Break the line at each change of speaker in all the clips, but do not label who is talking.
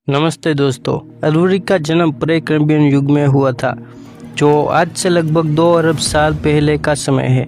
नमस्ते दोस्तों। अलवरी का जन्म प्रे कैम्ब्रियन युग में हुआ था, जो आज से लगभग 2 अरब साल पहले का समय है,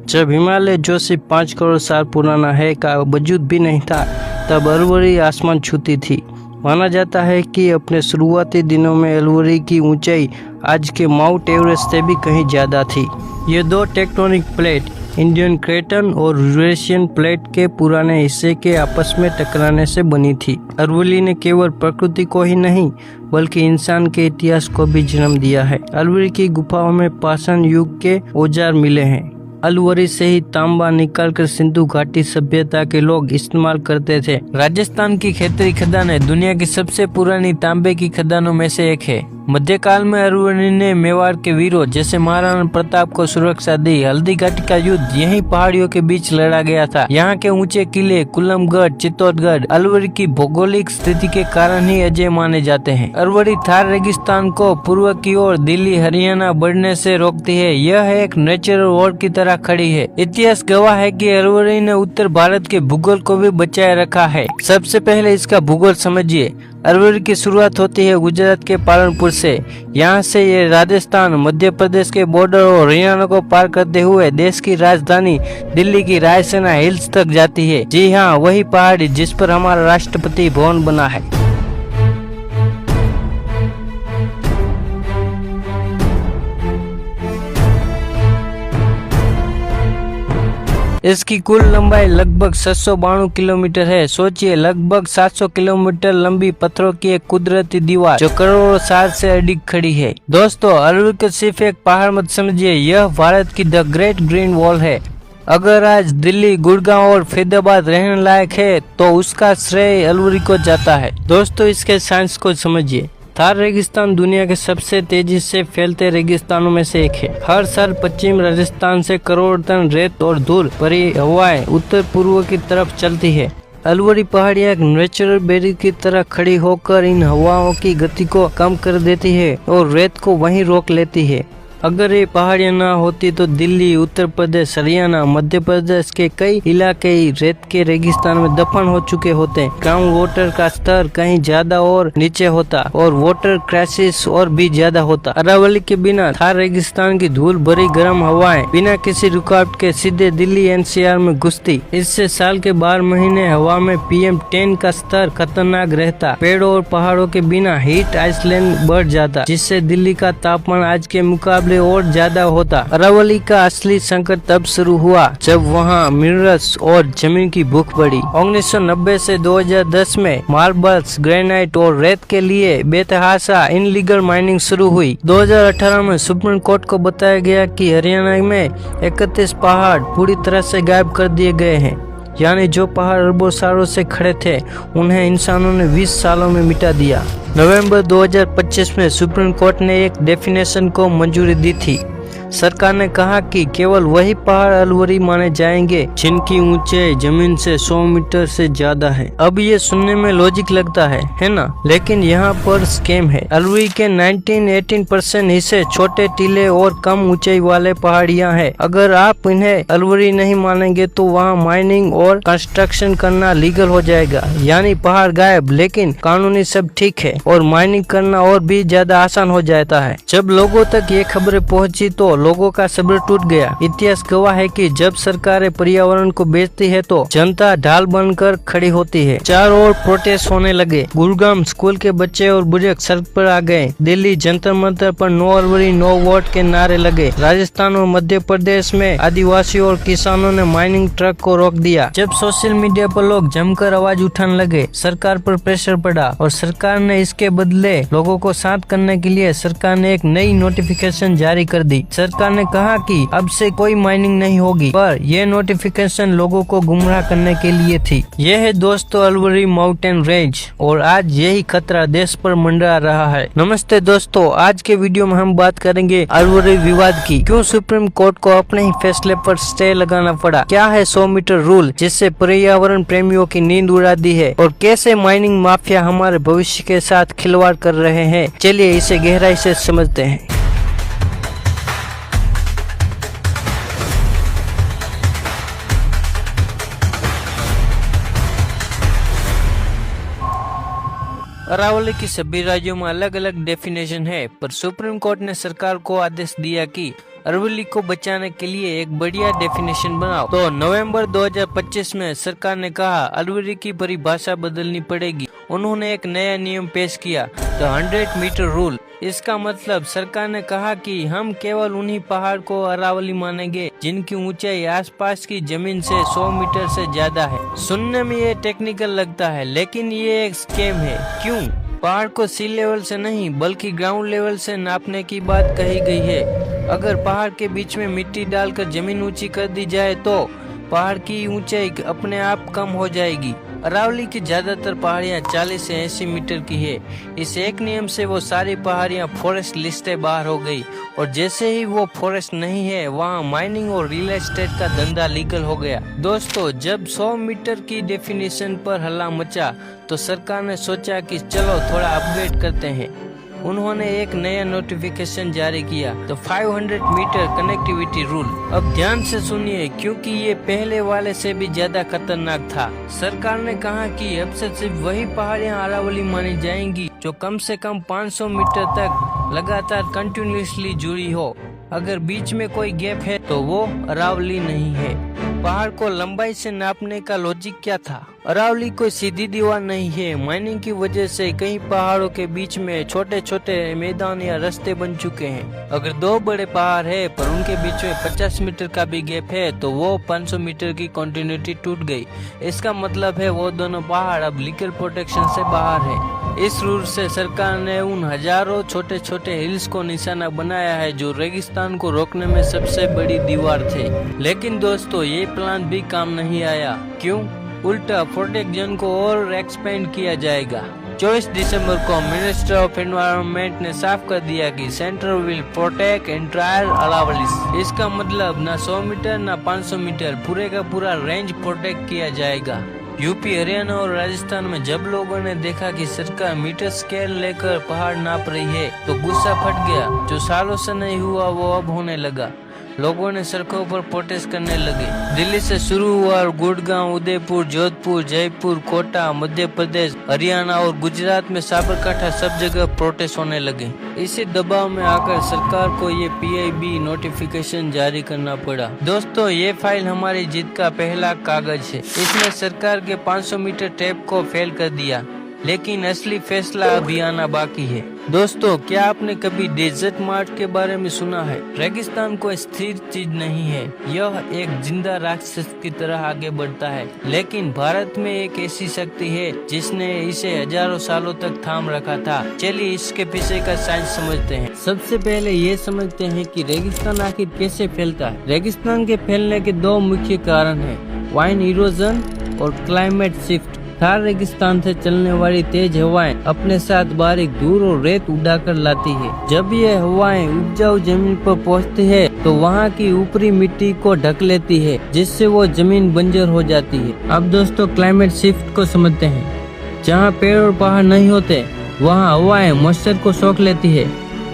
जब हिमालय जो सिर्फ 5 करोड़ साल पुराना है का वजूद भी नहीं था। तब अलवरी आसमान छूती थी। माना जाता है कि अपने शुरुआती दिनों में अलवरी की ऊंचाई आज के माउंट एवरेस्ट से भी कहीं ज़्यादा थी। ये 2 टेक्टोनिक प्लेट, इंडियन क्रेटन और यूरेशियन प्लेट के पुराने हिस्से के आपस में टकराने से बनी थी। अलवरी ने केवल प्रकृति को ही नहीं बल्कि इंसान के इतिहास को भी जन्म दिया है। अलवरी की गुफाओं में पाषाण युग के औजार मिले हैं। अलवरी से ही तांबा निकालकर सिंधु घाटी सभ्यता के लोग इस्तेमाल करते थे। राजस्थान की खेतरी खदान दुनिया की सबसे पुरानी तांबे की खदानों में से एक है। मध्यकाल में अलवरी ने मेवाड़ के वीरों जैसे महाराणा प्रताप को सुरक्षा दी। हल्दी घाटी का युद्ध यहीं पहाड़ियों के बीच लड़ा गया था। यहाँ के ऊंचे किले कुलमगढ़, चित्तौड़गढ़ अलवरी की भौगोलिक स्थिति के कारण ही अजय माने जाते हैं। अलवरी थार रेगिस्तान को पूर्व की ओर दिल्ली हरियाणा बढ़ने से रोकती है। यह एक नेचुरल वॉल की तरह खड़ी है। इतिहास गवाह है कि अलवरी ने उत्तर भारत के भूगोल को भी बचाए रखा है। सबसे पहले इसका भूगोल समझिए। अलवरी की शुरुआत होती है गुजरात के पालनपुर से। यहाँ से ये राजस्थान, मध्य प्रदेश के बॉर्डर और हरियाणा को पार करते हुए देश की राजधानी दिल्ली की रायसेना हिल्स तक जाती है। जी हाँ, वही पहाड़ी जिस पर हमारा राष्ट्रपति भवन बना है। इसकी कुल लंबाई लगभग 792 किलोमीटर है। सोचिए, लगभग 700 किलोमीटर लंबी पत्थरों की एक कुदरती दीवार जो करोड़ों साल से अडिग खड़ी है। दोस्तों, अलवरी को सिर्फ एक पहाड़ मत समझिए, यह भारत की द ग्रेट ग्रीन वॉल है। अगर आज दिल्ली, गुड़गांव और फैजाबाद रहने लायक है तो उसका श्रेय अलवरी को जाता है। दोस्तों, इसके साइंस को समझिए। थार रेगिस्तान दुनिया के सबसे तेजी से फैलते रेगिस्तानों में से एक है। हर साल पश्चिम राजस्थान से करोड़ टन रेत और धूल भरी हवाएं उत्तर पूर्व की तरफ चलती है। अलवरी पहाड़ियां एक नेचुरल बैरियर की तरह खड़ी होकर इन हवाओं की गति को कम कर देती है और रेत को वहीं रोक लेती है। अगर ये पहाड़ियां ना होती तो दिल्ली, उत्तर प्रदेश, हरियाणा, मध्य प्रदेश के कई इलाके रेत के रेगिस्तान में दफन हो चुके होते। ग्राउंड वाटर का स्तर कहीं ज्यादा और नीचे होता और वाटर क्राइसिस और भी ज्यादा होता। अरावली के बिना थार रेगिस्तान की धूल भरी गर्म हवाएं बिना किसी रुकावट के सीधे दिल्ली एनसीआर में घुसती। इससे साल के 12 महीने हवा में PM10 का स्तर खतरनाक रहता। पेड़ों और पहाड़ों के बिना हीट आइसलैंड बढ़ जाता, जिससे दिल्ली का तापमान आज के मुकाबले और ज्यादा होता। अरावली का असली संकट तब शुरू हुआ जब वहां मिनरल्स और जमीन की भूख बढ़ी। 1990 से 2010 में मार्बल्स, ग्रेनाइट और रेत के लिए बेतहाशा इनलीगल माइनिंग शुरू हुई। 2018 में सुप्रीम कोर्ट को बताया गया कि हरियाणा में 31 पहाड़ पूरी तरह से गायब कर दिए गए हैं। यानी जो पहाड़ अरबों सालों से खड़े थे उन्हें इंसानों ने 20 सालों में मिटा दिया। नवंबर 2025 में सुप्रीम कोर्ट ने एक डेफिनेशन को मंजूरी दी थी। सरकार ने कहा कि केवल वही पहाड़ अलवरी माने जाएंगे जिनकी ऊंचाई जमीन से 100 मीटर से ज्यादा है। अब ये सुनने में लॉजिक लगता है ना? लेकिन यहाँ पर स्कैम है। अलवरी के 19-18% हिस्से छोटे टीले और कम ऊंचाई वाले पहाड़ियाँ हैं। अगर आप इन्हें अलवरी नहीं मानेंगे तो वहाँ माइनिंग और कंस्ट्रक्शन करना लीगल हो जाएगा। यानी पहाड़ गायब लेकिन कानूनी सब ठीक है और माइनिंग करना और भी ज्यादा आसान हो जाता है। जब लोगों तक ये खबरें पहुँची तो लोगों का सब्र टूट गया। इतिहास गवाह है कि जब सरकारें पर्यावरण को बेचती है तो जनता ढाल बनकर खड़ी होती है। चारों ओर प्रोटेस्ट होने लगे। गुरुग्राम स्कूल के बच्चे और बुजुर्ग सड़क पर आ गए। दिल्ली जंतर मंतर पर नो अलवरी नो वोट के नारे लगे। राजस्थान और मध्य प्रदेश में आदिवासियों और किसानों ने माइनिंग ट्रक को रोक दिया। जब सोशल मीडिया पर लोग जमकर आवाज उठाने लगे, सरकार पर प्रेशर पड़ा और सरकार ने इसके बदले लोगों को शांत करने के लिए सरकार ने एक नई नोटिफिकेशन जारी कर दी। सरकार ने कहा कि अब से कोई माइनिंग नहीं होगी, पर यह नोटिफिकेशन लोगों को गुमराह करने के लिए थी। यह है दोस्तों अलवरी माउंटेन रेंज और आज यही खतरा देश पर मंडरा रहा है। नमस्ते दोस्तों, आज के वीडियो में हम बात करेंगे अलवरी विवाद की। क्यों सुप्रीम कोर्ट को अपने ही फैसले पर स्टे लगाना पड़ा? क्या है 100 मीटर रूल जिससे पर्यावरण प्रेमियों की नींद उड़ा दी है? और कैसे माइनिंग माफिया हमारे भविष्य के साथ खिलवाड़ कर रहे हैं? चलिए इसे गहराई से समझते हैं। अरावली की सभी राज्यों में अलग अलग डेफिनेशन है, पर सुप्रीम कोर्ट ने सरकार को आदेश दिया कि अरावली को बचाने के लिए एक बढ़िया डेफिनेशन बनाओ। तो नवंबर 2025 में सरकार ने कहा अरावली की परिभाषा बदलनी पड़ेगी। उन्होंने एक नया नियम पेश किया, द 100 मीटर रूल। इसका मतलब सरकार ने कहा कि हम केवल उन्हीं पहाड़ को अरावली मानेंगे जिनकी ऊंचाई आसपास की जमीन से 100 मीटर से ज्यादा है। सुनने में ये टेक्निकल लगता है, लेकिन ये एक स्कैम है। क्यों? पहाड़ को सी लेवल से नहीं बल्कि ग्राउंड लेवल से नापने की बात कही गई है। अगर पहाड़ के बीच में मिट्टी डालकर जमीन ऊंची कर दी जाए तो पहाड़ की ऊंचाई अपने आप कम हो जाएगी। अरावली की ज्यादातर पहाड़ियाँ 40 से 80 मीटर की है। इस एक नियम से वो सारी पहाड़ियाँ फॉरेस्ट लिस्ट से बाहर हो गई, और जैसे ही वो फॉरेस्ट नहीं है वहाँ माइनिंग और रियल एस्टेट का धंधा लीगल हो गया। दोस्तों, जब 100 मीटर की डेफिनेशन पर हल्ला मचा तो सरकार ने सोचा कि चलो थोड़ा अपग्रेड करते हैं। उन्होंने एक नया नोटिफिकेशन जारी किया, तो 500 मीटर कनेक्टिविटी रूल। अब ध्यान से सुनिए, क्योंकि ये पहले वाले से भी ज्यादा खतरनाक था। सरकार ने कहा कि अब से सिर्फ वही पहाड़ियां अरावली मानी जाएंगी जो कम से कम 500 मीटर तक लगातार कंटिन्यूसली जुड़ी हो। अगर बीच में कोई गैप है तो वो अरावली नहीं है। पहाड़ को लंबाई से नापने का लॉजिक क्या था? अरावली कोई सीधी दीवार नहीं है। माइनिंग की वजह से कई पहाड़ों के बीच में छोटे छोटे मैदान या रास्ते बन चुके हैं। अगर दो बड़े पहाड़ है पर उनके बीच में 50 मीटर का भी गैप है तो वो 500 मीटर की कंटिन्यूटी टूट गई। इसका मतलब है वो दोनों पहाड़ अब लीगल प्रोटेक्शन से बाहर है। इस रूल से सरकार ने उन हजारों छोटे छोटे हिल्स को निशाना बनाया है जो रेगिस्तान को रोकने में सबसे बड़ी दीवार थे। लेकिन दोस्तों, ये प्लान भी काम नहीं आया। क्यों? उल्टा प्रोटेक्ट जोन को और एक्सपेंड किया जाएगा। 24 दिसंबर को मिनिस्टर ऑफ एनवायरनमेंट ने साफ कर दिया कि centre will protect entire Aravalli. इसका मतलब ना 100 मीटर ना 500 मीटर, पूरे का पूरा रेंज प्रोटेक्ट किया जाएगा। यूपी, हरियाणा और राजस्थान में जब लोगों ने देखा कि सरकार मीटर स्केल लेकर पहाड़ नाप रही है तो गुस्सा फट गया। जो सालों से नहीं हुआ वो अब होने लगा। लोगों ने सड़कों पर प्रोटेस्ट करने लगे। दिल्ली से शुरू हुआ और गुड़गांव, उदयपुर, जोधपुर, जयपुर, कोटा, मध्य प्रदेश, हरियाणा और गुजरात में साबरकांठा सब जगह प्रोटेस्ट होने लगे। इसी दबाव में आकर सरकार को ये PIB नोटिफिकेशन जारी करना पड़ा। दोस्तों, ये फाइल हमारी जीत का पहला कागज है। इसने सरकार के 500 मीटर टैप को फेल कर दिया, लेकिन असली फैसला अभी आना बाकी है। दोस्तों, क्या आपने कभी डेजर्ट मार्च के बारे में सुना है? रेगिस्तान कोई स्थिर चीज नहीं है, यह एक जिंदा राक्षस की तरह आगे बढ़ता है। लेकिन भारत में एक ऐसी शक्ति है जिसने इसे हजारों सालों तक थाम रखा था। चलिए इसके पीछे का साइंस समझते हैं। सबसे पहले ये समझते हैं कि रेगिस्तान आखिर कैसे फैलता है। रेगिस्तान के फैलने के दो मुख्य कारण हैं, वाइन इरोजन और क्लाइमेट शिफ्ट। थार रेगिस्तान से चलने वाली तेज हवाएं अपने साथ बारीक धूल और रेत उड़ाकर लाती है। जब ये हवाएं उपजाऊ जमीन पर पहुंचती है तो वहां की ऊपरी मिट्टी को ढक लेती है, जिससे वो जमीन बंजर हो जाती है। अब दोस्तों, क्लाइमेट शिफ्ट को समझते हैं। जहां पेड़ और पहाड़ नहीं होते वहां हवाएं मॉइस्चर को सोख लेती है,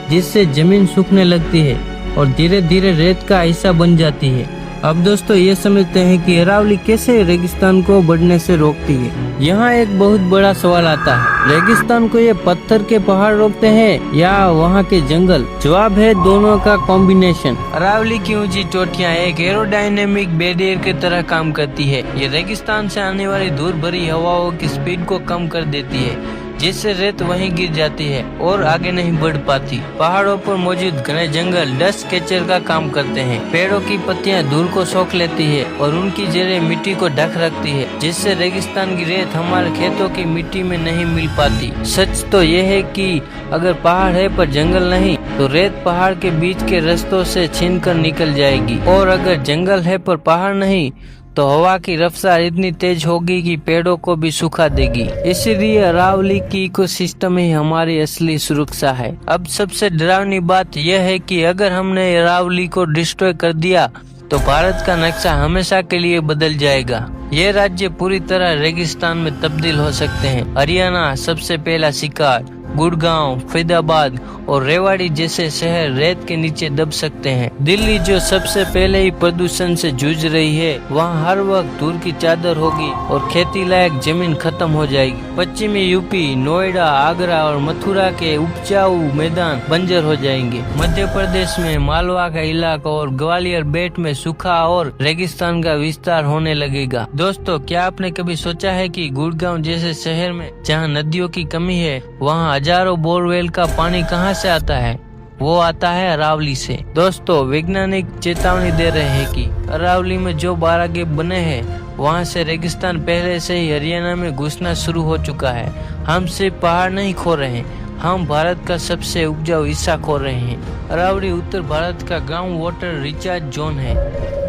जिससे जमीन सूखने लगती है और धीरे धीरे रेत का हिस्सा बन जाती है। अब दोस्तों, ये समझते हैं कि अरावली कैसे रेगिस्तान को बढ़ने से रोकती है। यहाँ एक बहुत बड़ा सवाल आता है, रेगिस्तान को ये पत्थर के पहाड़ रोकते हैं या वहाँ के जंगल? जवाब है दोनों का कॉम्बिनेशन। अरावली की ऊंची चोटियाँ एक एरोडायनेमिक बैरियर की तरह काम करती है। ये रेगिस्तान से आने वाली धूल भरी हवाओं की स्पीड को कम कर देती है, जिससे रेत वहीं गिर जाती है और आगे नहीं बढ़ पाती। पहाड़ों पर मौजूद घने जंगल डस्ट कैचर का काम करते हैं। पेड़ों की पत्तियां धूल को सोख लेती है और उनकी जड़ें मिट्टी को ढक रखती है, जिससे रेगिस्तान की रेत हमारे खेतों की मिट्टी में नहीं मिल पाती। सच तो यह है कि अगर पहाड़ है पर जंगल नहीं तो रेत पहाड़ के बीच के रास्तों से छीनकर निकल जाएगी, और अगर जंगल है पर पहाड़ नहीं तो हवा की रफ्तार इतनी तेज होगी कि पेड़ों को भी सुखा देगी। इसीलिए अरावली की इकोसिस्टम ही हमारी असली सुरक्षा है। अब सबसे डरावनी बात यह है कि अगर हमने अरावली को डिस्ट्रॉय कर दिया तो भारत का नक्शा हमेशा के लिए बदल जाएगा। ये राज्य पूरी तरह रेगिस्तान में तब्दील हो सकते हैं। हरियाणा सबसे पहला शिकार, गुड़गांव, फरीदाबाद और रेवाड़ी जैसे शहर रेत के नीचे दब सकते हैं। दिल्ली जो सबसे पहले ही प्रदूषण से जूझ रही है, वहाँ हर वक्त धूल की चादर होगी और खेती लायक जमीन खत्म हो जाएगी। पश्चिमी यूपी, नोएडा, आगरा और मथुरा के उपजाऊ मैदान बंजर हो जाएंगे। मध्य प्रदेश में मालवा का इलाका और ग्वालियर बेट में सूखा और रेगिस्तान का विस्तार होने लगेगा। दोस्तों, क्या आपने कभी सोचा है कि गुड़गांव जैसे शहर में जहां नदियों की कमी है, वहां हजारों बोरवेल का पानी कहां से आता है? वो आता है अरावली से। दोस्तों, वैज्ञानिक चेतावनी दे रहे हैं कि अरावली में जो बारागे बने हैं, वहाँ से रेगिस्तान पहले से ही हरियाणा में घुसना शुरू हो चुका है। हम सिर्फ पहाड़ नहीं खो रहे, हम भारत का सबसे उपजाऊ हिस्सा खो रहे हैं। अरावली उत्तर भारत का ग्राउंड वाटर रिचार्ज जोन है।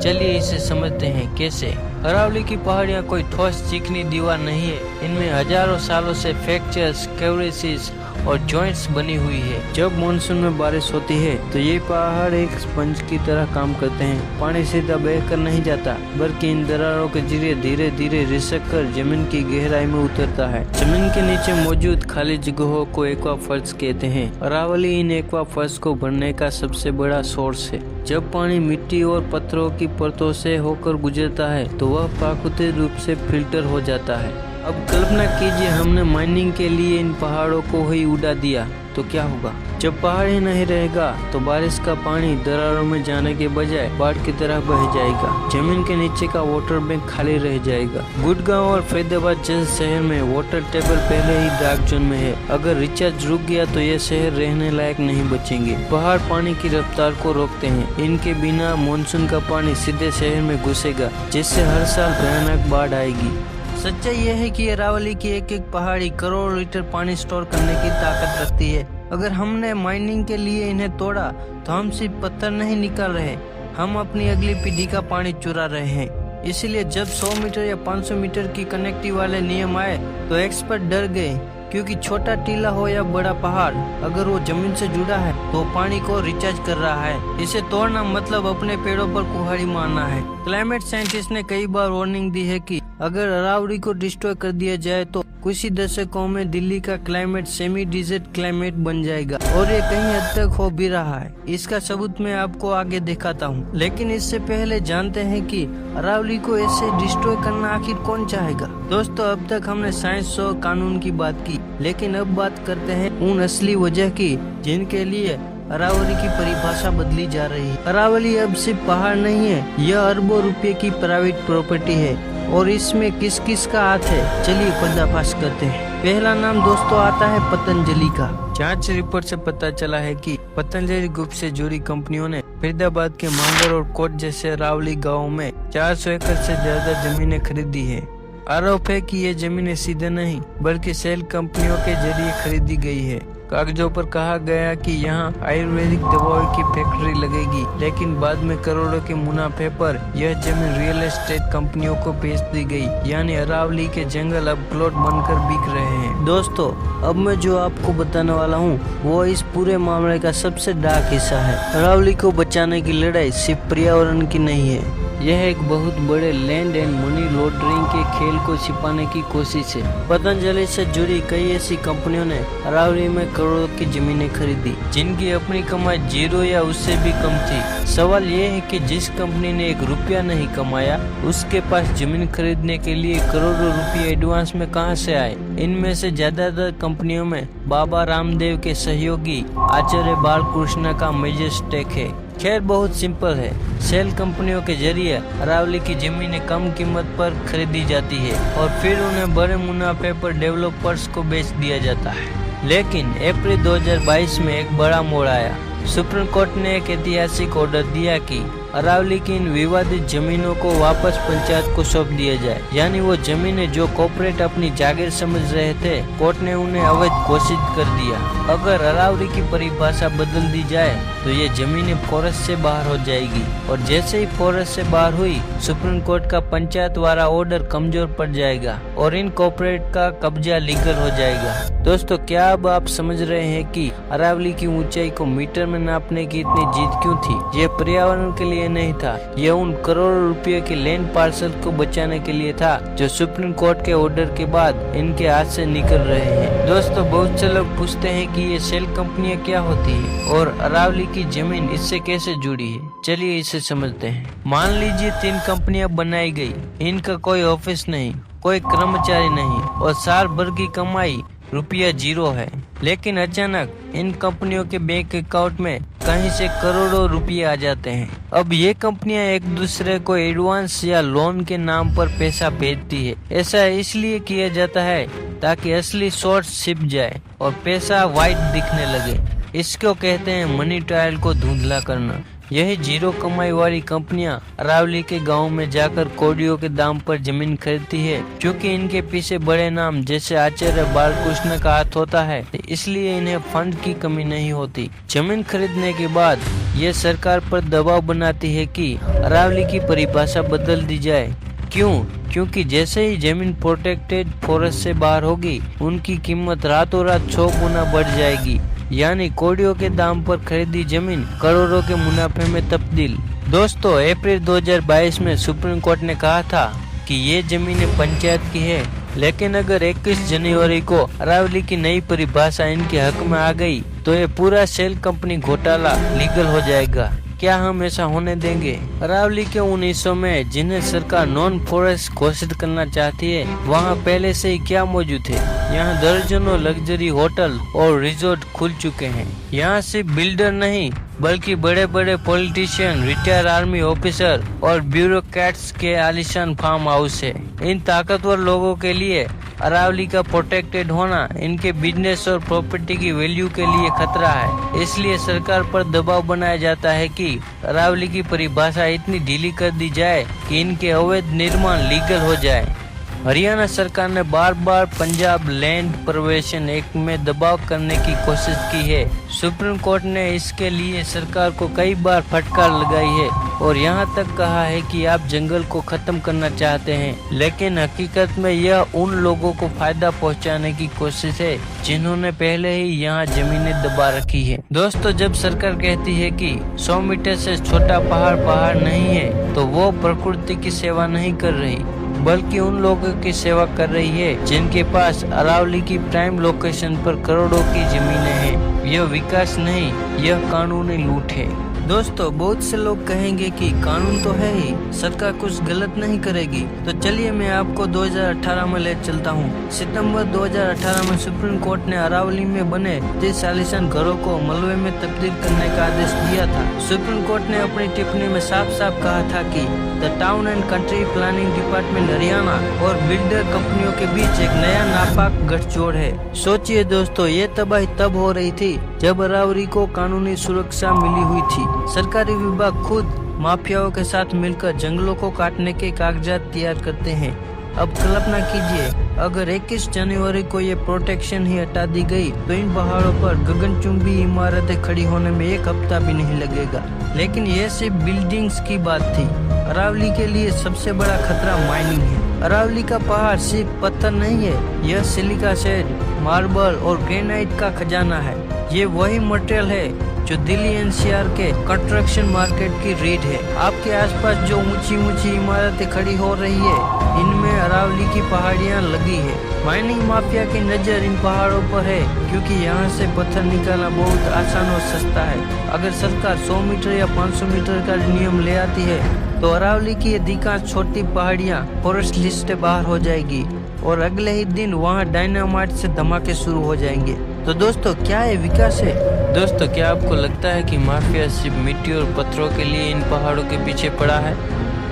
चलिए इसे समझते हैं कैसे। अरावली की पहाड़ियाँ कोई ठोस चिकनी दीवार नहीं है, इनमें हजारों सालों से फ्रैक्चर्स, क्रेविसेस और जॉइंट्स बनी हुई है। जब मानसून में बारिश होती है तो ये पहाड़ एक स्पंज की तरह काम करते हैं। पानी सीधा बह कर नहीं जाता, बल्कि इन दरारों के जरिए धीरे धीरे रिसक कर जमीन की गहराई में उतरता है। जमीन के नीचे मौजूद खाली जगहों को एक्वाफर्स कहते हैं। अरावली इन एक्वाफर्स को भरने का सबसे बड़ा सोर्स है। जब पानी मिट्टी और पत्थरों की परतों से होकर गुजरता है तो वह प्राकृतिक रूप से फिल्टर हो जाता है। अब कल्पना कीजिए, हमने माइनिंग के लिए इन पहाड़ों को ही उड़ा दिया तो क्या होगा? जब पहाड़ ही नहीं रहेगा तो बारिश का पानी दरारों में जाने के बजाय बाढ़ की तरह बह जाएगा। जमीन के नीचे का वाटर बैंक खाली रह जाएगा। गुड़गांव और फरीदाबाद जैसे शहर में वाटर टेबल पहले ही डार्क जोन में है। अगर रिचार्ज रुक गया तो ये शहर रहने लायक नहीं बचेंगे। पहाड़ पानी की रफ्तार को रोकते हैं। इनके बिना मानसून का पानी सीधे शहर में घुसेगा, जिससे हर साल भयानक बाढ़ आएगी। सच्चाई यह है कि अरावली की एक एक पहाड़ी करोड़ों लीटर पानी स्टोर करने की ताकत रखती है। अगर हमने माइनिंग के लिए इन्हें तोड़ा तो हम सिर्फ पत्थर नहीं निकाल रहे, हम अपनी अगली पीढ़ी का पानी चुरा रहे हैं। इसलिए जब 100 मीटर या 500 मीटर की कनेक्टिविटी वाले नियम आए तो एक्सपर्ट डर गए, क्योंकि छोटा टीला हो या बड़ा पहाड़, अगर वो जमीन से जुड़ा है तो पानी को रिचार्ज कर रहा है। इसे तोड़ना मतलब अपने पेड़ों पर कुल्हाड़ी मारना है। क्लाइमेट साइंटिस्ट ने कई बार वार्निंग दी है कि अगर अरावली को डिस्ट्रॉय कर दिया जाए तो कुछ ही दशकों में दिल्ली का क्लाइमेट सेमी डिजर्ट क्लाइमेट बन जाएगा, और ये कहीं हद तक हो भी रहा है। इसका सबूत मैं आपको आगे दिखाता हूँ, लेकिन इससे पहले जानते हैं कि अरावली को ऐसे डिस्ट्रॉय करना आखिर कौन चाहेगा। दोस्तों, अब तक हमने साइंस और कानून की बात की, लेकिन अब बात करते हैं उन असली वजह की जिनके लिए अरावली की परिभाषा बदली जा रही है। अरावली अब सिर्फ पहाड़ नहीं है, यह अरबों रुपए की प्राइवेट प्रॉपर्टी है, और इसमें किस किस का हाथ है, चलिए पर्दाफाश करते हैं। पहला नाम दोस्तों आता है पतंजलि का। जांच रिपोर्ट से पता चला है कि पतंजलि ग्रुप से जुड़ी कंपनियों ने फरीदाबाद के मांगर और कोट जैसे अरावली गाँव में 400 एकड़ से ज्यादा जमीनें खरीदी है। आरोप है कि ये जमीनें सीधे नहीं बल्कि सेल कंपनियों के जरिए खरीदी गई है। कागजों पर कहा गया कि यहाँ आयुर्वेदिक दवाओं की फैक्ट्री लगेगी, लेकिन बाद में करोड़ों के मुनाफे पर यह जमीन रियल एस्टेट कंपनियों को बेच दी गई। यानी अरावली के जंगल अब प्लॉट बनकर बिक रहे हैं। दोस्तों, अब मैं जो आपको बताने वाला हूँ वो इस पूरे मामले का सबसे डार्क हिस्सा है। अरावली को बचाने की लड़ाई सिर्फ पर्यावरण की नहीं है, यह एक बहुत बड़े लैंड एंड मनी लॉन्ड्रिंग के खेल को छिपाने की कोशिश है। पतंजलि से जुड़ी कई ऐसी कंपनियों ने अरावली में करोड़ों की जमीनें खरीदी, जिनकी अपनी कमाई 0 या उससे भी कम थी। सवाल ये है कि जिस कंपनी ने 1 रुपया नहीं कमाया, उसके पास जमीन खरीदने के लिए करोड़ों रुपये एडवांस में कहां से आए। इनमें से ज्यादातर कंपनियों में बाबा रामदेव के सहयोगी आचार्य बालकृष्ण का मेजर स्टेक है। खैर, बहुत सिंपल है। सेल कंपनियों के जरिए अरावली की जमीनें कम कीमत पर खरीदी जाती है और फिर उन्हें बड़े मुनाफे पर डेवलपर्स को बेच दिया जाता है। लेकिन अप्रैल 2022 में एक बड़ा मोड़ आया। सुप्रीम कोर्ट ने एक ऐतिहासिक ऑर्डर दिया कि अरावली की इन विवादित जमीनों को वापस पंचायत को सौंप दिया जाए। यानी वो जमीनें जो कॉर्पोरेट अपनी जागीर समझ रहे थे, कोर्ट ने उन्हें अवैध घोषित कर दिया। अगर अरावली की परिभाषा बदल दी जाए तो ये जमीनें फॉरेस्ट से बाहर हो जाएगी, और जैसे ही फॉरेस्ट से बाहर हुई, सुप्रीम कोर्ट का पंचायत वाला ऑर्डर कमजोर पड़ जाएगा और इन कॉर्पोरेट का कब्जा लीगल हो जाएगा। दोस्तों, क्या अब आप समझ रहे हैं कि अरावली की ऊंचाई को मीटर में नापने की इतनी जिद क्यों थी? ये पर्यावरण के लिए नहीं था, यह उन करोड़ों रुपए के लैंड पार्सल को बचाने के लिए था जो सुप्रीम कोर्ट के ऑर्डर के बाद इनके हाथ से निकल रहे हैं। दोस्तों बहुत से लोग पूछते हैं कि ये सेल कंपनियां क्या होती है और अरावली की जमीन इससे कैसे जुड़ी है। चलिए इसे समझते हैं। मान लीजिए 3 कंपनियां बनाई गई, इनका कोई ऑफिस नहीं, कोई कर्मचारी नहीं और साल भर की कमाई रुपया 0 है। लेकिन अचानक इन कंपनियों के बैंक अकाउंट में कहीं से करोड़ों रुपए आ जाते हैं। अब ये कंपनियां एक दूसरे को एडवांस या लोन के नाम पर पैसा भेजती है। ऐसा इसलिए किया जाता है ताकि असली सोर्स छिप जाए और पैसा व्हाइट दिखने लगे। इसको कहते हैं मनी ट्रायल को धुंधला करना। यही 0 कमाई वाली कंपनियां अरावली के गांव में जाकर कौड़ियों के दाम पर जमीन खरीदती है। क्योंकि इनके पीछे बड़े नाम जैसे आचार्य बालकृष्ण का हाथ होता है, इसलिए इन्हें फंड की कमी नहीं होती। जमीन खरीदने के बाद ये सरकार पर दबाव बनाती है कि अरावली की परिभाषा बदल दी जाए। क्यों? क्योंकि जैसे ही जमीन प्रोटेक्टेड फॉरेस्ट से बाहर होगी, उनकी कीमत रातों रात 6 गुना बढ़ जाएगी। यानी कौड़ियों के दाम पर खरीदी जमीन करोड़ों के मुनाफे में तब्दील। दोस्तों अप्रैल 2022 में सुप्रीम कोर्ट ने कहा था कि ये जमीनें पंचायत की है, लेकिन अगर 21 जनवरी को अरावली की नई परिभाषा इनके हक में आ गई तो ये पूरा सेल कंपनी घोटाला लीगल हो जाएगा। क्या हम ऐसा होने देंगे? अरावली के उन हिस्सों में जिन्हें सरकार नॉन फॉरेस्ट घोषित करना चाहती है, वहाँ पहले से ही क्या मौजूद है? यहाँ दर्जनों लग्जरी होटल और रिजॉर्ट खुल चुके हैं। यहाँ सिर्फ बिल्डर नहीं बल्कि बड़े बड़े पॉलिटिशियन, रिटायर आर्मी ऑफिसर और ब्यूरोक्रेट्स के आलीशान फार्म हाउस है। इन ताकतवर लोगों के लिए अरावली का प्रोटेक्टेड होना इनके बिजनेस और प्रॉपर्टी की वैल्यू के लिए खतरा है। इसलिए सरकार पर दबाव बनाया जाता है कि अरावली की परिभाषा इतनी ढीली कर दी जाए कि इनके अवैध निर्माण लीगल हो जाए। हरियाणा सरकार ने बार बार पंजाब लैंड प्रवेशन एक्ट में दबाव करने की कोशिश की है। सुप्रीम कोर्ट ने इसके लिए सरकार को कई बार फटकार लगाई है और यहाँ तक कहा है कि आप जंगल को खत्म करना चाहते हैं, लेकिन हकीकत में यह उन लोगों को फायदा पहुँचाने की कोशिश है जिन्होंने पहले ही यहाँ जमीनें दबा रखी है। दोस्तों जब सरकार कहती है कि 100 मीटर से छोटा पहाड़ नहीं है, तो वो प्रकृति की सेवा नहीं कर रही बल्कि उन लोगों की सेवा कर रही है जिनके पास अरावली की प्राइम लोकेशन पर करोड़ों की जमीनें हैं। यह विकास नहीं, यह कानूनी लूट है। दोस्तों बहुत से लोग कहेंगे कि कानून तो है ही, सरकार कुछ गलत नहीं करेगी। तो चलिए मैं आपको 2018 में ले चलता हूँ। सितंबर 2018 में सुप्रीम कोर्ट ने अरावली में बने 30 आलीशान घरों को मलबे में तब्दील करने का आदेश दिया था। सुप्रीम कोर्ट ने अपनी टिप्पणी में साफ साफ कहा था कि the town and country planning department Haryana और बिल्डर कंपनियों के बीच एक नया नापाक गठजोड़ है। सोचिए दोस्तों, ये तबाही तब हो रही थी जब अरावली को कानूनी सुरक्षा मिली हुई थी। सरकारी विभाग खुद माफियाओं के साथ मिलकर जंगलों को काटने के कागजात तैयार करते हैं। अब कल्पना कीजिए, अगर 21 जनवरी को ये प्रोटेक्शन ही हटा दी गई तो इन पहाड़ों पर गगनचुंबी इमारतें खड़ी होने में 1 हफ्ता भी नहीं लगेगा। लेकिन ये सिर्फ बिल्डिंग्स की बात थी। अरावली के लिए सबसे बड़ा खतरा माइनिंग है। अरावली का पहाड़ सिर्फ पत्थर नहीं है, यह सिलिका सैंड, मार्बल और ग्रेनाइट का खजाना है। ये वही मटेरियल है जो दिल्ली एनसीआर के कंस्ट्रक्शन मार्केट की रीढ़ है। आपके आसपास जो ऊंची ऊंची इमारतें खड़ी हो रही है, इनमें अरावली की पहाड़ियां लगी है। माइनिंग माफिया की नजर इन पहाड़ों पर है क्योंकि यहाँ से पत्थर निकालना बहुत आसान और सस्ता है। अगर सरकार 100 मीटर या 500 मीटर का नियम ले आती है तो अरावली की अधिकांश छोटी पहाड़ियाँ फॉरेस्ट लिस्ट से बाहर हो जाएगी और अगले ही दिन वहाँ डायनामाइट से धमाके शुरू हो जाएंगे। तो दोस्तों क्या ये विकास है? दोस्तों क्या आपको लगता है कि माफिया सिर्फ मिट्टी और पत्थरों के लिए इन पहाड़ों के पीछे पड़ा है?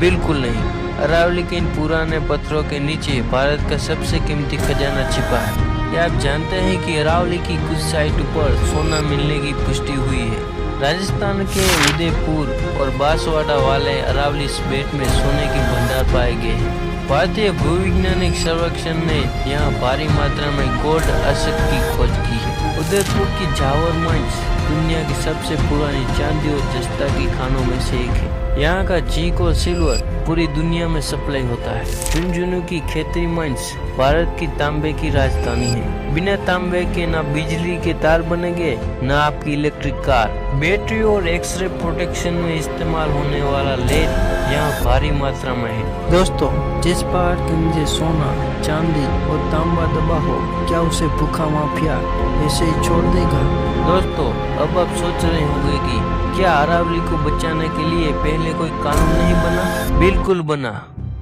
बिल्कुल नहीं। अरावली के इन पुराने पत्थरों के नीचे भारत का सबसे कीमती खजाना छिपा है। क्या आप जानते हैं कि अरावली की कुछ साइटों पर सोना मिलने की पुष्टि हुई है? राजस्थान के उदयपुर और बांसवाड़ा वाले अरावली बेट में सोने के भंडार पाए गए हैं। भारतीय भूवैज्ञानिक सर्वेक्षण ने यहाँ भारी मात्रा में गोल्ड असेट की खोज की है। उदयपुर की जावर माइंस दुनिया की सबसे पुरानी चांदी और जस्ता की खानों में से एक है। यहाँ का जिंक और सिल्वर पूरी दुनिया में सप्लाई होता है। झुंझुनू की खेतरी माइंस भारत की तांबे की राजधानी है। बिना तांबे के ना बिजली के तार बनेंगे, ना आपकी इलेक्ट्रिक कार। बैटरी और एक्सरे प्रोटेक्शन में इस्तेमाल होने वाला लेड यहाँ भारी मात्रा में है। दोस्तों, जिस पहाड़ के नीचे सोना, चांदी और तांबा दबा हो, क्या उसे भूखा माफिया ऐसे ही छोड़ देगा? दोस्तों, अब आप सोच रहे होंगे कि क्या अरावली को बचाने के लिए पहले कोई कानून नहीं बना? बिल्कुल बना।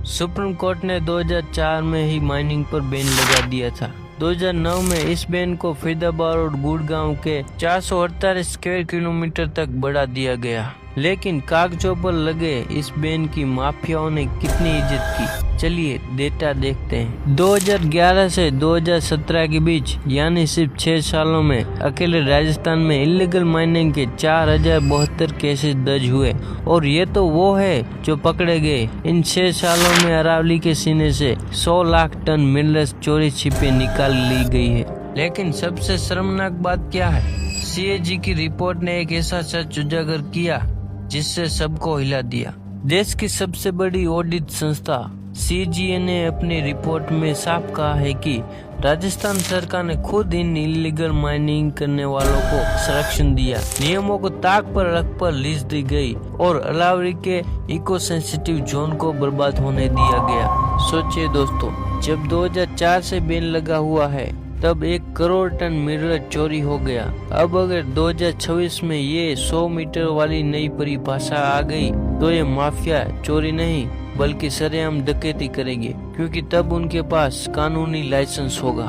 सुप्रीम कोर्ट ने 2004 में ही माइनिंग पर बैन लगा दिया था। 2009 में इस बैन को फरीदाबाद और गुड़गांव के 448 स्क्वायर किलोमीटर तक बढ़ा दिया गया। लेकिन कागजों पर लगे इस बैन की माफियाओं ने कितनी इज्जत की, चलिए डेटा देखते हैं। 2011 से 2017 के बीच यानी सिर्फ 6 सालों में अकेले राजस्थान में इलीगल माइनिंग के 4072 केसेस दर्ज हुए और ये तो वो है जो पकड़े गए। इन 6 सालों में अरावली के सीने से 100 लाख टन मिनरल्स चोरी छिपे निकाल ली गई है। लेकिन सबसे शर्मनाक बात क्या है? CAG की रिपोर्ट ने एक ऐसा सच उजागर किया जिससे सबको हिला दिया। देश की सबसे बड़ी ऑडिट संस्था CAG ने अपनी रिपोर्ट में साफ कहा है कि राजस्थान सरकार ने खुद इन इलीगल माइनिंग करने वालों को संरक्षण दिया, नियमों को ताक पर रख पर लीज दी गई और अरावली के इको सेंसिटिव जोन को बर्बाद होने दिया गया। सोचिए दोस्तों, जब 2004 से बैन लगा हुआ है तब 1 करोड़ टन मिनरल चोरी हो गया। अब अगर 2026 में ये 100 मीटर वाली नई परिभाषा आ गई तो ये माफिया चोरी नहीं बल्कि सरेआम डकैती करेंगे, क्योंकि तब उनके पास कानूनी लाइसेंस होगा।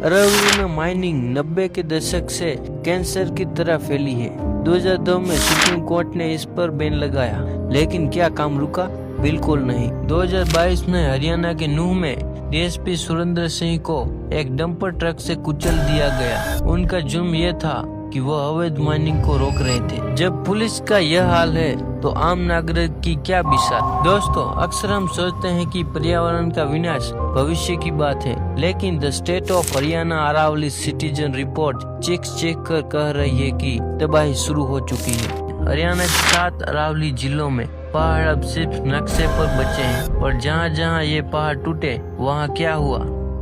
अरावली में माइनिंग 90 के दशक से कैंसर की तरह फैली है। 2002 में सुप्रीम कोर्ट ने इस पर बैन लगाया, लेकिन क्या काम रुका? बिल्कुल नहीं। 2022 में हरियाणा के नूह में DSP सुरेंद्र सिंह को एक डंपर ट्रक से कुचल दिया गया। उनका जुर्म यह था कि वो अवैध माइनिंग को रोक रहे थे। जब पुलिस का यह हाल है तो आम नागरिक की क्या बिसात? दोस्तों, अक्सर हम सोचते हैं कि पर्यावरण का विनाश भविष्य की बात है, लेकिन the state of Haryana Aravalli citizen report check कर कह रही है कि तबाही शुरू हो चुकी है। हरियाणा के 7 अरावली जिलों में पहाड़ अब सिर्फ नक्शे पर बचे हैं और जहाँ जहाँ ये पहाड़ टूटे वहाँ क्या हुआ?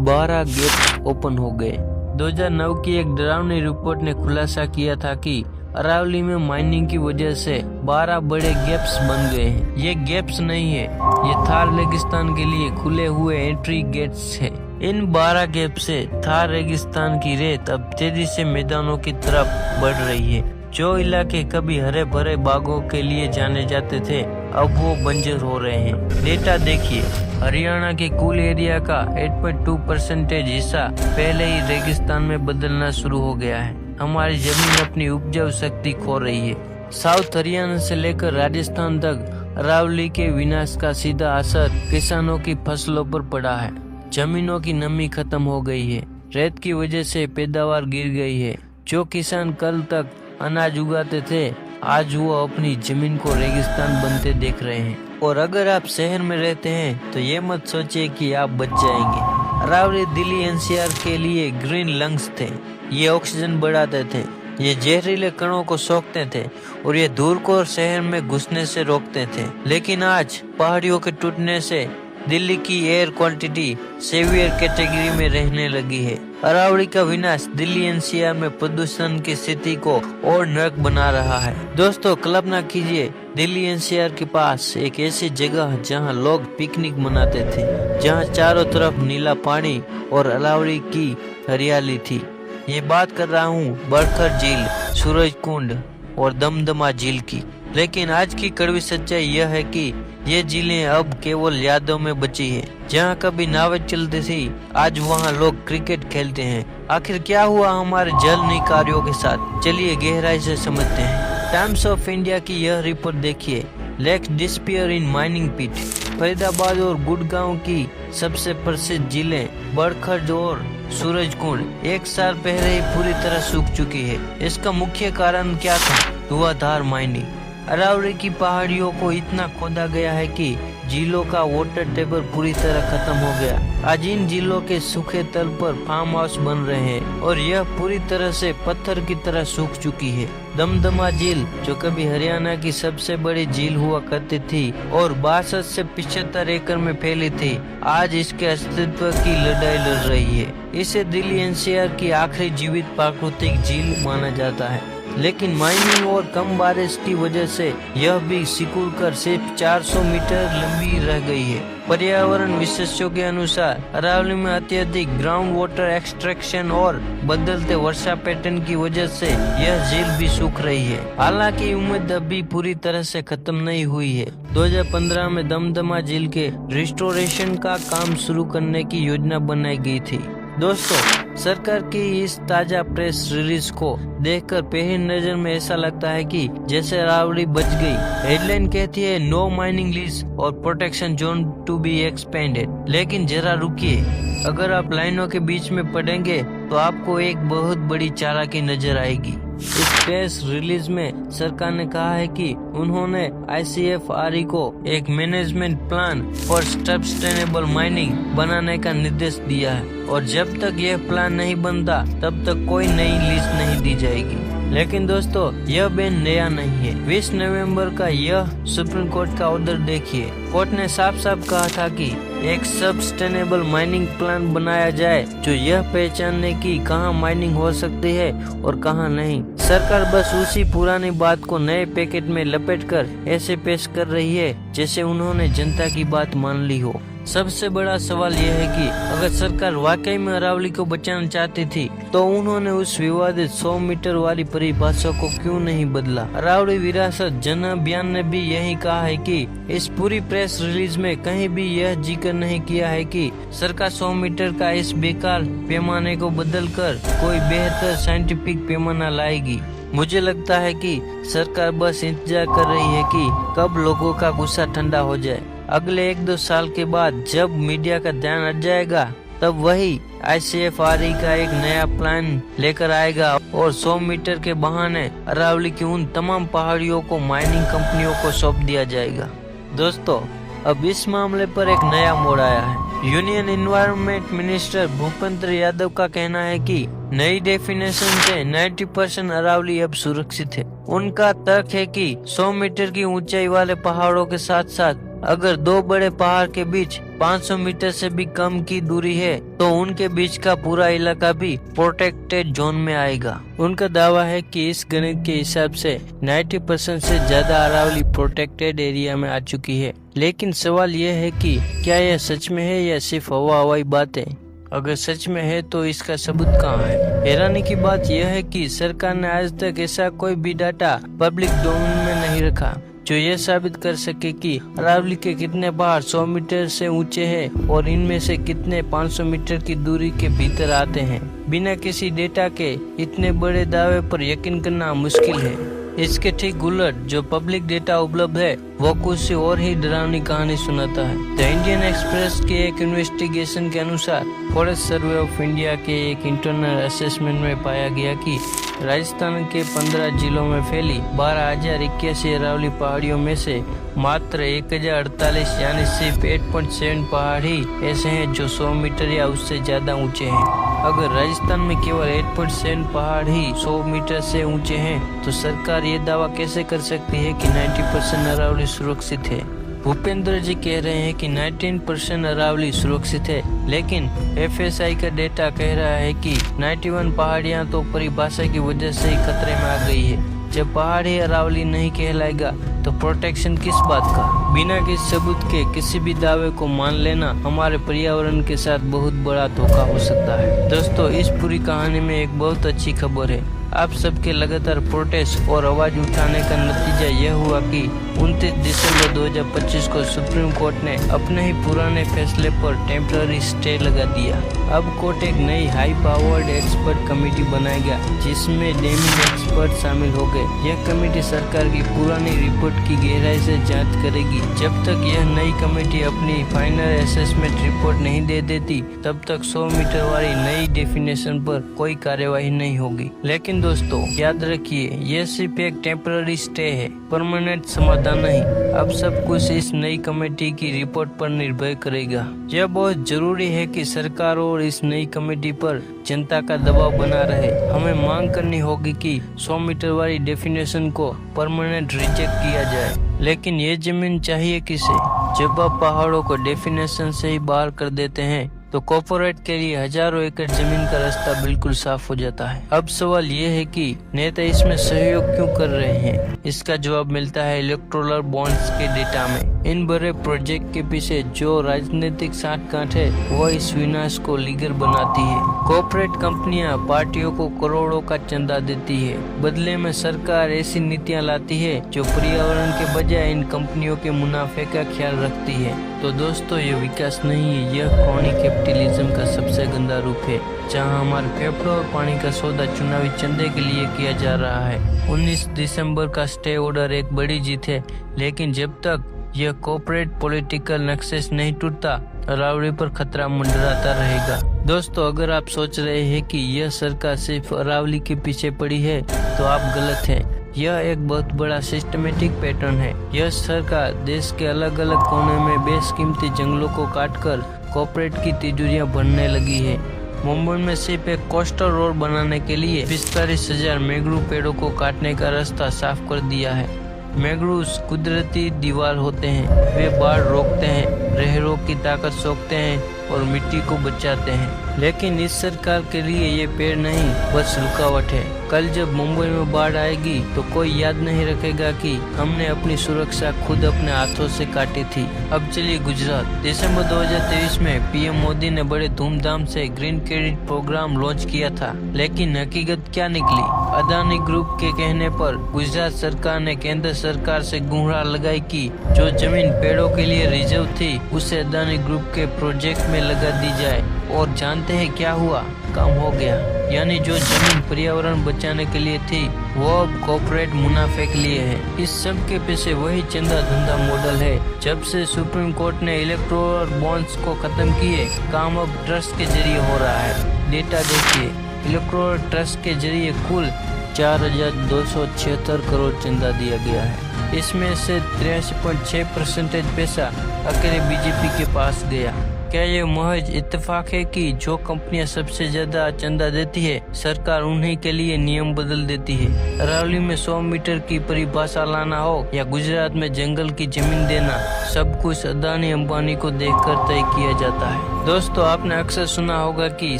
12 गेट ओपन हो गए। 2009 की एक डरावनी रिपोर्ट ने खुलासा किया था कि अरावली में माइनिंग की वजह से 12 बड़े गैप्स बन गए हैं। ये गैप्स नहीं है, ये थार रेगिस्तान के लिए खुले हुए एंट्री गेट्स है। इन 12 गैप से थार रेगिस्तान की रेत अब तेजी से मैदानों की तरफ बढ़ रही है। जो इलाके कभी हरे भरे बागों के लिए जाने जाते थे अब वो बंजर हो रहे हैं। डेटा देखिए, हरियाणा के कुल एरिया का 8.2% हिस्सा पहले ही रेगिस्तान में बदलना शुरू हो गया है। हमारी जमीन अपनी उपजाऊ शक्ति खो रही है। साउथ हरियाणा से लेकर राजस्थान तक अरावली के विनाश का सीधा असर किसानों की फसलों पर पड़ा है। जमीनों की नमी खत्म हो गई है, रेत की वजह से पैदावार गिर गई है। जो किसान कल तक अनाज उगाते थे आज वो अपनी जमीन को रेगिस्तान बनते देख रहे हैं। और अगर आप शहर में रहते हैं तो ये मत सोचिए कि आप बच जाएंगे। अरावली दिल्ली NCR के लिए ग्रीन लंग्स थे। ये ऑक्सीजन बढ़ाते थे, ये जहरीले कणों को सोखते थे और ये धूल को शहर में घुसने से रोकते थे। लेकिन आज पहाड़ियों के टूटने से दिल्ली की एयर क्वांटिटी सेवियर कैटेगरी में रहने लगी है। अरावली का विनाश दिल्ली NCR में प्रदूषण की स्थिति को और नरक बना रहा है। दोस्तों, कल्पना कीजिए दिल्ली NCR के पास एक ऐसी जगह जहां लोग पिकनिक मनाते थे, जहां चारों तरफ नीला पानी और अरावली की हरियाली थी। ये बात कर रहा हूँ बरखर झील, सूरज कुंड और दमदमा झील की। लेकिन आज की कड़वी सच्चाई यह है कि ये झीलें अब केवल यादों में बची है। जहाँ कभी नावें चलती थी आज वहाँ लोग क्रिकेट खेलते हैं। आखिर क्या हुआ हमारे जल निकायों के साथ? चलिए गहराई से समझते हैं। टाइम्स ऑफ इंडिया की यह रिपोर्ट देखिए, लेक्स डिस्पियर इन माइनिंग पिट। फरीदाबाद और गुड़गांव की सबसे प्रसिद्ध झीलें बरखर और सूरजकुंड 1 साल पहले ही पूरी तरह सूख चुकी है। इसका मुख्य कारण क्या था? धुआंधार माइनिंग। अरावली की पहाड़ियों को इतना खोदा गया है कि झीलों का वाटर टेबल पूरी तरह खत्म हो गया। आज इन झीलों के सूखे तल पर फार्म हाउस बन रहे हैं और यह पूरी तरह से पत्थर की तरह सूख चुकी है। दमदमा झील, जो कभी हरियाणा की सबसे बड़ी झील हुआ करती थी और 62 से 75 एकड़ में फैली थी, आज इसके अस्तित्व की लड़ाई लड़ रही है। इसे दिल्ली NCR की आखिरी जीवित प्राकृतिक झील माना जाता है। लेकिन माइनिंग और कम बारिश की वजह से यह भी सिकुड़ कर सिर्फ 400 मीटर लंबी रह गई है। पर्यावरण विशेषज्ञों के अनुसार अरावली में अत्यधिक ग्राउंड वाटर एक्सट्रैक्शन और बदलते वर्षा पैटर्न की वजह से यह झील भी सूख रही है। हालांकि उम्मीद अभी पूरी तरह से खत्म नहीं हुई है। 2015 में दमदमा झील के रिस्टोरेशन का काम शुरू करने की योजना बनाई गई थी। दोस्तों, सरकार की इस ताजा प्रेस रिलीज को देखकर पहली नजर में ऐसा लगता है कि जैसे अरावली बच गई। हेडलाइन कहती है नो माइनिंग लीज और protection zone to be expanded. लेकिन जरा रुकिए, अगर आप लाइनों के बीच में पढ़ेंगे तो आपको एक बहुत बड़ी चालाकी नजर आएगी। इस प्रेस रिलीज में सरकार ने कहा है कि उन्होंने ICFRE को एक management plan for sustainable mining बनाने का निर्देश दिया है और जब तक यह प्लान नहीं बनता तब तक कोई नई लीज नहीं दी जाएगी। लेकिन दोस्तों, यह बैन नया नहीं है। 20 नवंबर का यह सुप्रीम कोर्ट का ऑर्डर देखिए। कोर्ट ने साफ साफ कहा था कि एक सस्टेनेबल माइनिंग प्लान बनाया जाए जो यह पहचानने की कहां माइनिंग हो सकती है और कहां नहीं। सरकार बस उसी पुरानी बात को नए पैकेट में लपेटकर ऐसे पेश कर रही है जैसे उन्होंने जनता की बात मान ली हो। सबसे बड़ा सवाल यह है कि अगर सरकार वाकई में अरावली को बचाना चाहती थी तो उन्होंने उस विवादित 100 मीटर वाली परिभाषा को क्यों नहीं बदला। अरावली विरासत जन अभियान ने भी यही कहा है कि इस पूरी प्रेस रिलीज में कहीं भी यह जिक्र नहीं किया है कि सरकार 100 मीटर का इस बेकार पैमाने को बदलकर कोई बेहतर साइंटिफिक पैमाना लाएगी। मुझे लगता है कि सरकार बस इंतजार कर रही है कि कब लोगों का गुस्सा ठंडा हो जाए। अगले 1-2 साल के बाद जब मीडिया का ध्यान हट जाएगा तब वही ICFRE का एक नया प्लान लेकर आएगा और 100 मीटर के बहाने अरावली की उन तमाम पहाड़ियों को माइनिंग कंपनियों को सौंप दिया जाएगा। दोस्तों, अब इस मामले पर एक नया मोड़ आया है। Union environment minister Bhupendra Yadav का कहना है कि नई डेफिनेशन से 90% अरावली अब सुरक्षित है। उनका तर्क है कि 100 मीटर की ऊंचाई वाले पहाड़ों के साथ साथ अगर दो बड़े पहाड़ के बीच 500 मीटर से भी कम की दूरी है तो उनके बीच का पूरा इलाका भी प्रोटेक्टेड जोन में आएगा। उनका दावा है कि इस गणित के हिसाब से 90% से ज्यादा अरावली प्रोटेक्टेड एरिया में आ चुकी है। लेकिन सवाल यह है कि क्या यह सच में है या सिर्फ हवाई बातें। अगर सच में है तो इसका सबूत कहाँ है। हैरानी की बात यह है कि सरकार ने आज तक ऐसा कोई भी डाटा पब्लिक डोमेन में नहीं रखा जो ये साबित कर सके कि अरावली के कितने पहाड़ 100 मीटर से ऊंचे हैं और इनमें से कितने 500 मीटर की दूरी के भीतर आते हैं। बिना किसी डेटा के इतने बड़े दावे पर यकीन करना मुश्किल है। इसके ठीक उलट जो पब्लिक डेटा उपलब्ध है वो कुछ और ही डरावनी कहानी सुनाता है। द इंडियन एक्सप्रेस के एक इन्वेस्टिगेशन के अनुसार फॉरेस्ट सर्वे ऑफ इंडिया के एक इंटरनल असेसमेंट में पाया गया कि राजस्थान के 15 जिलों में फैली 12,081 अरावली पहाड़ियों में से मात्र 1,048 यानी सिर्फ 8.7 पहाड़ ही ऐसे हैं जो 100 मीटर या उससे ज्यादा ऊंचे हैं। अगर राजस्थान में केवल 8.7 पहाड़ ही 100 मीटर से ऊंचे हैं तो सरकार ये दावा कैसे कर सकती है कि 90% अरावली सुरक्षित है। भूपेंद्र जी कह रहे हैं कि 19% अरावली सुरक्षित है, लेकिन FSI का डेटा कह रहा है कि 91 पहाड़ियां तो परिभाषा की वजह से ही खतरे में आ गई है। जब पहाड़ ही अरावली नहीं कहलाएगा तो प्रोटेक्शन किस बात का। बिना किसी सबूत के किसी भी दावे को मान लेना हमारे पर्यावरण के साथ बहुत बड़ा धोखा हो सकता है। दोस्तों, इस पूरी कहानी में एक बहुत अच्छी खबर है। आप सबके लगातार प्रोटेस्ट और आवाज उठाने का नतीजा यह हुआ कि 29 दिसंबर 2025 को सुप्रीम कोर्ट ने अपने ही पुराने फैसले पर टेम्पररी स्टे लगा दिया। अब कोर्ट एक नई हाई पावर्ड एक्सपर्ट कमेटी बनाएगा जिसमें डैमिंग एक्सपर्ट शामिल हो गए। यह कमेटी सरकार की पुरानी रिपोर्ट की गहराई से जांच करेगी। जब तक यह नई कमेटी अपनी फाइनल असेसमेंट रिपोर्ट नहीं दे देती तब तक 100 मीटर वाली नई डेफिनेशन पर कोई कार्यवाही नहीं होगी। लेकिन दोस्तों, याद रखिए, यह सिर्फ एक टेम्पररी स्टे है, परमानेंट समाधान नहीं। अब सब कुछ इस नई कमेटी की रिपोर्ट पर निर्भर करेगा। यह बहुत जरूरी है कि सरकार और इस नई कमेटी पर जनता का दबाव बना रहे। हमें मांग करनी होगी कि 100 मीटर वाली डेफिनेशन को परमानेंट रिजेक्ट किया जाए। लेकिन ये जमीन चाहिए किसे? जब आप पहाड़ों को डेफिनेशन से ही बाहर कर देते हैं तो कॉर्पोरेट के लिए हजारों एकड़ जमीन का रास्ता बिल्कुल साफ हो जाता है। अब सवाल ये है कि नेता इसमें सहयोग क्यों कर रहे हैं। इसका जवाब मिलता है इलेक्टोरल बॉन्ड्स के डेटा में। इन बड़े प्रोजेक्ट के पीछे जो राजनीतिक साठगांठ है वो इस विनाश को लीगल बनाती है। कॉर्पोरेट कंपनियां पार्टियों को करोड़ों का चंदा देती है, बदले में सरकार ऐसी नीतियां लाती है जो पर्यावरण के बजाय इन कंपनियों के मुनाफे का ख्याल रखती है। तो दोस्तों, ये विकास नहीं है, यह क्रॉनी कैपिटलिज्म का सबसे गंदा रूप है, जहां हमारे फेफड़ों और पानी का सौदा चुनावी चंदे के लिए किया जा रहा है। 19 दिसंबर का स्टे ऑर्डर एक बड़ी जीत है, लेकिन जब तक यह कॉर्पोरेट पॉलिटिकल नक्शेस नहीं टूटता, अरावली पर खतरा मंडराता रहेगा। दोस्तों, अगर आप सोच रहे हैं कि यह सरकार सिर्फ अरावली के पीछे पड़ी है तो आप गलत हैं। यह एक बहुत बड़ा सिस्टमेटिक पैटर्न है। यह सरकार देश के अलग अलग कोने में बेशकीमती जंगलों को काटकर कॉर्पोरेट की तिजोरियां भरने लगी है। मुंबई में सिर्फ एक कोस्टल रोड बनाने के लिए 45,000 मैंग्रोव पेड़ों को काटने का रास्ता साफ कर दिया है। मैंग्रोव कुदरती दीवार होते हैं, वे बाढ़ रोकते हैं, नहरों की ताकत सोखते हैं और मिट्टी को बचाते हैं। लेकिन इस सरकार के लिए ये पेड़ नहीं, बस रुकावट है। कल जब मुंबई में बाढ़ आएगी तो कोई याद नहीं रखेगा कि हमने अपनी सुरक्षा खुद अपने हाथों से काटी थी। अब चलिए गुजरात। दिसंबर 2023 में पीएम मोदी ने बड़े धूमधाम से ग्रीन क्रेडिट प्रोग्राम लॉन्च किया था, लेकिन हकीकत क्या निकली। अदानी ग्रुप के कहने पर गुजरात सरकार ने केंद्र सरकार से गुहार लगाई कि जो जमीन पेड़ों के लिए रिजर्व थी उसे अदानी ग्रुप के प्रोजेक्ट में लगा दी जाए। और जानते हैं क्या हुआ? काम हो गया। यानी जो जमीन पर्यावरण बचाने के लिए थी वो अब कॉर्पोरेट मुनाफे के लिए है। इस सब के पीछे वही चंदा धंधा मॉडल है। जब से सुप्रीम कोर्ट ने इलेक्टोरल बॉन्ड्स को खत्म किए, काम अब ट्रस्ट के जरिए हो रहा है। डेटा देखिए, इलेक्टोरल ट्रस्ट के जरिए कुल 4,276 करोड़ चंदा दिया गया है। इसमें से 83.6% पैसा अकेले बीजेपी के पास गया। क्या ये महज इत्तेफाक है कि जो कंपनियां सबसे ज्यादा चंदा देती है, सरकार उन्हीं के लिए नियम बदल देती है। अरावली में 100 मीटर की परिभाषा लाना हो या गुजरात में जंगल की जमीन देना, सब कुछ अदानी अंबानी को देखकर तय किया जाता है। दोस्तों, आपने अक्सर सुना होगा कि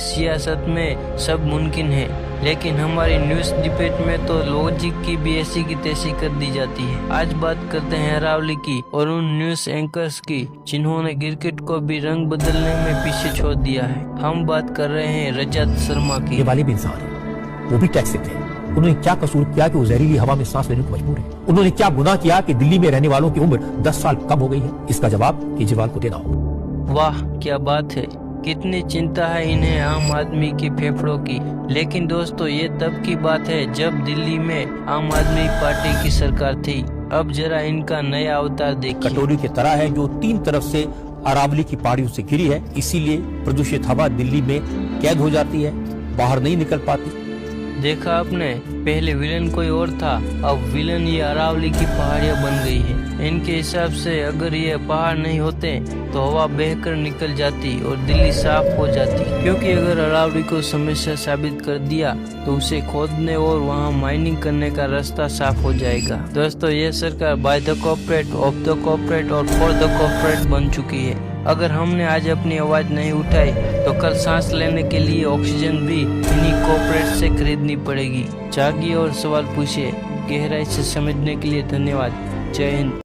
सियासत में सब मुमकिन है, लेकिन हमारी न्यूज़ डिबेट में तो लॉजिक की भी ऐसी की तैसी कर दी जाती है। आज बात करते हैं अरावली की और उन न्यूज़ एंकर्स की जिन्होंने क्रिकेट को भी रंग बदलने में पीछे छोड़ दिया है। हम बात कर रहे हैं रजत शर्मा की।
ये वाले भी इंसान है, वो भी टैक्स से थे। उन्होंने क्या कसूर किया कि वो जहरीली हवा में सांस लेने को मजबूर है? उन्होंने क्या गुनाह किया कि दिल्ली में रहने वालों की उम्र 10 साल कम हो गई है? इसका जवाब केजरीवाल को देना होगा।
वाह, क्या बात है। कितनी चिंता है इन्हें आम आदमी के फेफड़ों की। लेकिन दोस्तों, ये तब की बात है जब दिल्ली में आम आदमी पार्टी की सरकार थी। अब जरा इनका नया अवतार देखिए।
कटोरी की तरह है जो 3 तरफ से अरावली की पहाड़ियों से घिरी है, इसीलिए प्रदूषित हवा दिल्ली में कैद हो जाती है, बाहर नहीं निकल पाती।
देखा आपने, पहले विलन कोई और था, अब विलन ये अरावली की पहाड़ियां बन गई है। इनके हिसाब से अगर ये पहाड़ नहीं होते तो हवा बहकर निकल जाती और दिल्ली साफ हो जाती, क्योंकि अगर अरावली को समस्या साबित कर दिया तो उसे खोदने और वहां माइनिंग करने का रास्ता साफ हो जाएगा। दोस्तों, ये सरकार by the corporate, of the corporate और फॉर द कॉर्पोरेट बन चुकी है। अगर हमने आज अपनी आवाज नहीं उठाई तो कल सांस लेने के लिए ऑक्सीजन भी इन्हीं कॉर्पोरेट से खरीदनी पड़ेगी। जागिए और सवाल पूछिए। गहराई से समझने के लिए धन्यवाद। जय हिंद।